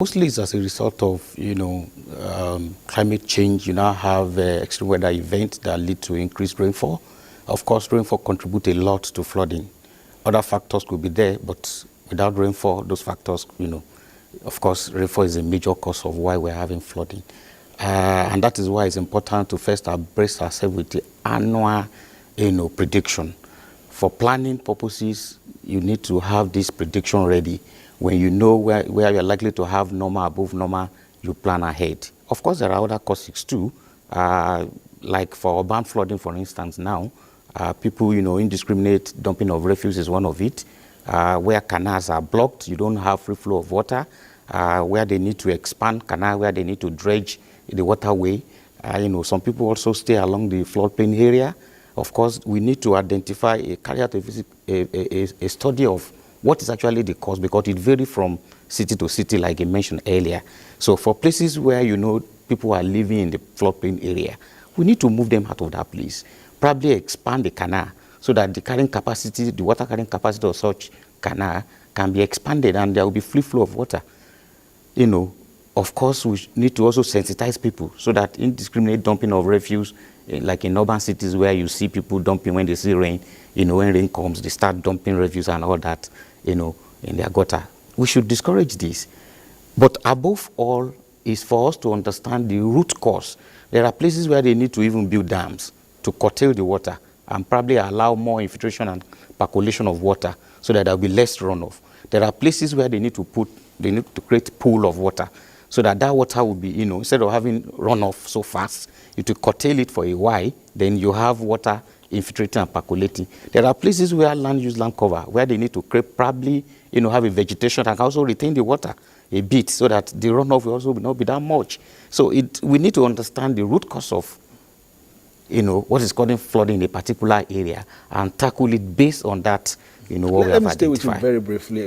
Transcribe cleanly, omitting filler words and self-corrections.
Mostly it's as a result of, climate change. You now have extreme weather events that lead to increased rainfall. Of course, rainfall contributes a lot to flooding. Other factors could be there, but without rainfall, those factors, of course, rainfall is a major cause of why we're having flooding. And that is why it's important to first abreast ourselves with the annual, prediction. For planning purposes, you need to have this prediction ready. When you know where you're likely to have normal, above normal, you plan ahead. Of course, there are other causes too, like for urban flooding, for instance, now, people, indiscriminate dumping of refuse is one of it. Where canals are blocked, you don't have free flow of water. Where they need to expand canal, where they need to dredge the waterway. Some people also stay along the floodplain area. Of course, we need to identify, carry out a study of what is actually the cause, because it varies from city to city, like I mentioned earlier. So for places where people are living in the floodplain area, we need to move them out of that place. Probably expand the canal so that the carrying capacity, the water carrying capacity of such canal can be expanded and there will be free flow of water. Of course, we need to also sensitize people so that indiscriminate dumping of refuse, like in urban cities where you see people dumping when they see rain, when rain comes, they start dumping refuse and all that, in their gutter. We should discourage this. But above all is for us to understand the root cause. There are places where they need to even build dams to curtail the water and probably allow more infiltration and percolation of water so that there will be less runoff. There are places where they need to create a pool of water so that water will be, instead of having runoff so fast, you to curtail it for a while, then you have water infiltrating and percolating. There are places where land use land cover, where they need to create probably, have a vegetation that can also retain the water a bit so that the runoff will also not be that much. So we need to understand the root cause of, what is causing flooding in a particular area and tackle it based on that, what we have identified. Let me stay with you very briefly.